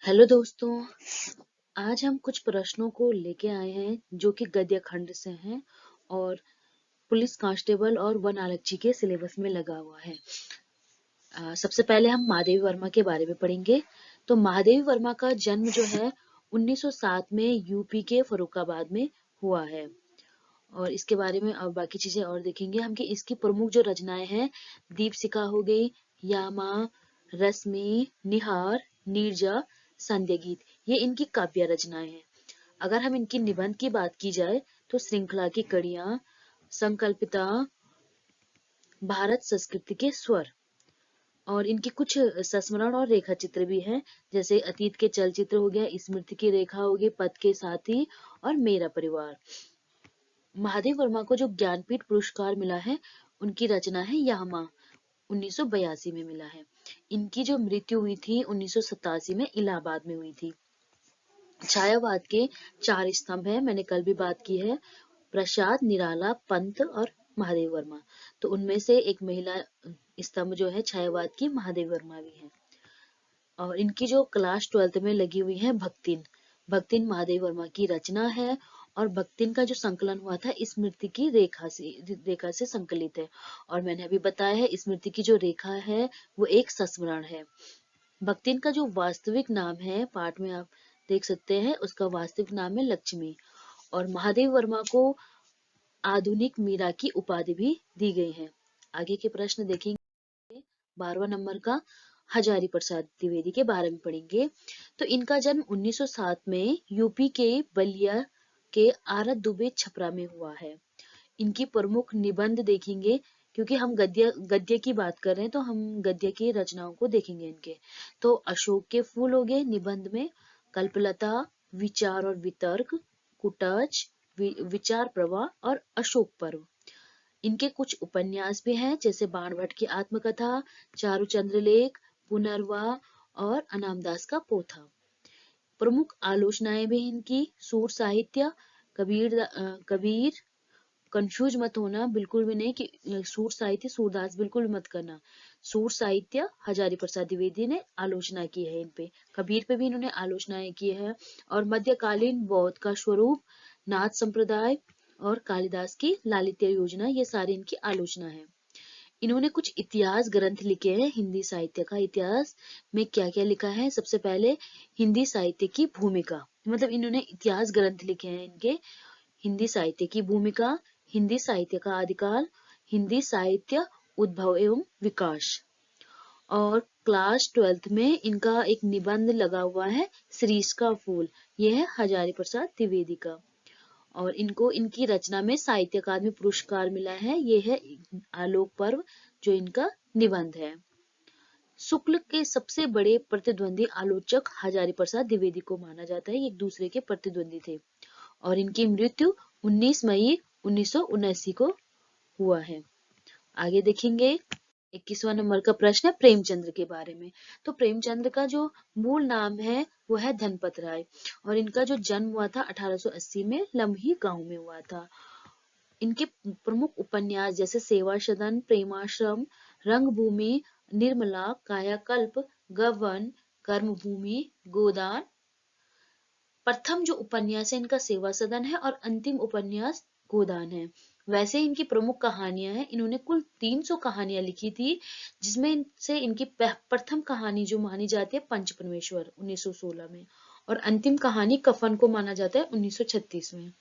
Hello दोस्तों, आज हम कुछ प्रश्नों को लेके आए हैं जो कि गद्य खंड से हैं और पुलिस कांस्टेबल और वन आरक्षी के सिलेबस में लगा हुआ है। सबसे पहले हम महादेवी वर्मा के बारे में पढ़ेंगे। तो महादेवी वर्मा का जन्म जो है 1907 में यूपी के फर्रुखाबाद में हुआ है और इसके बारे में और बाकी चीजें और देखेंगे हम कि इसकी प्रमुख जो रचनाएं हैं दीपशिखा हो गई, यामा, रश्मि, निहार, नीरजा, संध्या गीत, ये इनकी काव्य रचनाएं हैं। अगर हम इनकी निबंध की बात की जाए तो श्रृंखला की कड़ियां, संकल्पिता, भारत संस्कृति के स्वर और इनके कुछ संस्मरण और रेखा चित्र भी हैं, जैसे अतीत के चलचित्र हो गया, स्मृति की रेखा हो गई, पथ के साथी और मेरा परिवार। महादेव वर्मा को जो ज्ञानपीठ पुरस्कार मिला है उनकी रचना है यामा, 1982 में मिला है। इनकी जो मृत्यु हुई थी 1987 में इलाहाबाद में हुई थी। छायावाद के 4 स्तंभ है, मैंने कल भी बात की है, प्रसाद, निराला, पंत और महादेव वर्मा। तो उनमें से एक महिला स्तंभ जो है छायावाद की महादेव वर्मा भी है। और इनकी जो क्लास 12th में लगी हुई है भक्तिन, भक्तिन महादेव वर्मा की रचना है और भक्तिन का जो संकलन हुआ था स्मृति की रेखा से संकलित है। और मैंने अभी बताया है स्मृति की जो रेखा है वो एक संस्मरण है। भक्तिन का जो वास्तविक नाम है पाठ में आप देख सकते हैं, उसका वास्तविक नाम है लक्ष्मी। और महादेव वर्मा को आधुनिक मीरा की उपाधि भी दी गई है। आगे के प्रश्न देखेंगे। 12वां नंबर का हजारी प्रसाद द्विवेदी के बारे में पढ़ेंगे। तो इनका जन्म 1907 में यूपी के बलिया के आरत दुबे छपरा में हुआ है। इनकी प्रमुख निबंध देखेंगे, क्योंकि हम गद्य की बात कर रहे हैं तो हम गद्य की रचनाओं को देखेंगे इनके। तो अशोक के फूल हो गए निबंध में, कल्पलता, विचार और वितर्क, कुटच, विचार प्रवाह और अशोक पर्व। इनके कुछ उपन्यास भी हैं, जैसे बाणभट्ट की आत्मकथा, चारुचंद्रलेख, पुनर्वा और अनामदास का पोथा। प्रमुख आलोचनाएं भी इनकी सूर साहित्य, कबीर, कंफ्यूज मत होना बिल्कुल भी नहीं कि सूर साहित्य सूरदास बिल्कुल भी मत करना। सूर साहित्य हजारी प्रसाद द्विवेदी ने आलोचना की है इन पे, कबीर पे भी इन्होंने आलोचनाएं की है। और मध्यकालीन बौद्ध का स्वरूप, नाथ संप्रदाय और कालिदास की लालित्य योजना, ये सारी इनकी आलोचना है। इन्होंने कुछ इतिहास ग्रंथ लिखे हैं। हिंदी साहित्य का इतिहास में क्या क्या लिखा है, सबसे पहले हिंदी साहित्य की भूमिका, मतलब इन्होंने इतिहास ग्रंथ लिखे हैं इनके। हिंदी साहित्य की भूमिका, हिंदी साहित्य का आदिकाल, हिंदी साहित्य उद्भव एवं विकास। और क्लास 12th में इनका एक निबंध लगा हुआ है श्रीष का फूल, यह है हजारी प्रसाद द्विवेदी का। और इनको इनकी रचना में साहित्य अकादमी पुरस्कार मिला है, यह है आलोक पर्व जो इनका निबंध है। शुक्ल के सबसे बड़े प्रतिद्वंदी आलोचक हजारी प्रसाद द्विवेदी को माना जाता है, ये एक दूसरे के प्रतिद्वंदी थे। और इनकी मृत्यु 19 मई 1979 को हुआ है। आगे देखेंगे। 21वां नंबर का प्रश्न है प्रेमचंद्र के बारे में। तो प्रेमचंद्र का जो मूल नाम है वो है धनपत राय और इनका जो जन्म हुआ था 1880 में लम्ही गांव में हुआ था। इनके प्रमुख उपन्यास जैसे सेवा सदन, प्रेमाश्रम, रंगभूमि, निर्मला, कायाकल्प, गबन, कर्मभूमि, गोदान। प्रथम जो उपन्यास है इनका सेवा सदन है और अंतिम उपन्यास गोदान है। वैसे इनकी प्रमुख कहानियां हैं, इन्होंने कुल 300 कहानियां लिखी थी, जिसमें से इनकी प्रथम कहानी जो मानी जाती है पंच परमेश्वर 1916 में, और अंतिम कहानी कफन को माना जाता है 1936 में।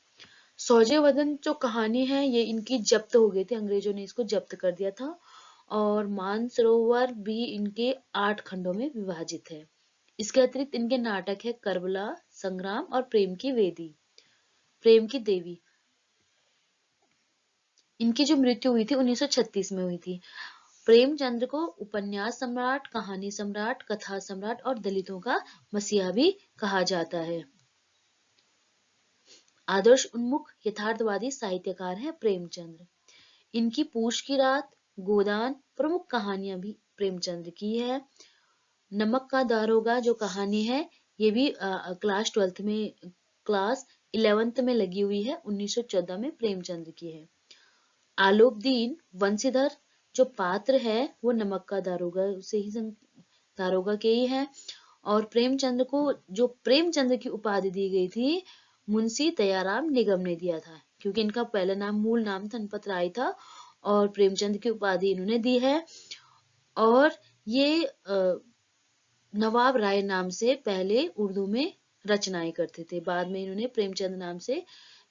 सौजयवदन जो कहानी है ये इनकी जब्त हो गई थी, अंग्रेजों ने इसको जब्त कर दिया था। और मानसरोवर भी इनके 8 खंडों में विभाजित है। इसके अतिरिक्त इनके नाटक है करबला, संग्राम और प्रेम की देवी। इनकी जो मृत्यु हुई थी 1936 में हुई थी। प्रेमचंद्र को उपन्यास सम्राट, कहानी सम्राट, कथा सम्राट और दलितों का मसीहा भी कहा जाता है। आदर्श उन्मुख यथार्थवादी साहित्यकार है प्रेमचंद्र। इनकी पूछ की रात, गोदान प्रमुख कहानियां भी प्रेमचंद्र की है। नमक का दारोगा जो कहानी है ये भी क्लास 11th में लगी हुई है, 1914 में प्रेमचंद्र की है। आलोकदीन वंशीधर जो पात्र है वो नमक का दारोगा से ही दारोगा के ही है। और प्रेमचंद को जो प्रेमचंद की उपाधि दी गई थी, मुंशी दयाराम निगम ने दिया था, क्योंकि इनका पहला नाम मूल नाम धनपत राय था और प्रेमचंद की उपाधि इन्होंने दी है। और ये नवाब राय नाम से पहले उर्दू में रचनाएं करते थे, बाद में इन्होंने प्रेमचंद नाम से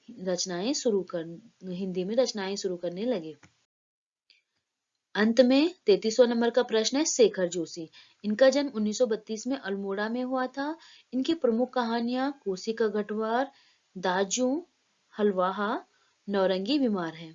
हिंदी में रचनाएं शुरू करने लगे। अंत में 33वां नंबर का प्रश्न है शेखर जोशी। इनका जन्म 1932 में अल्मोड़ा में हुआ था। इनकी प्रमुख कहानियां कोसी का गठवार, दाजू, हलवाहा, नौरंगी बीमार है।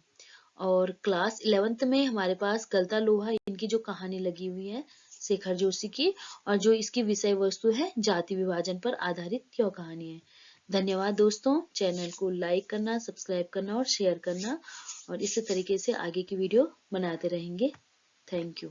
और क्लास 11th में हमारे पास गलता लोहा इनकी जो कहानी लगी हुई है शेखर जोशी की, और जो इसकी विषय वस्तु है जाति विभाजन पर आधारित यह कहानी है। धन्यवाद दोस्तों, चैनल को लाइक करना, सब्सक्राइब करना और शेयर करना, और इसी तरीके से आगे की वीडियो बनाते रहेंगे। Thank you.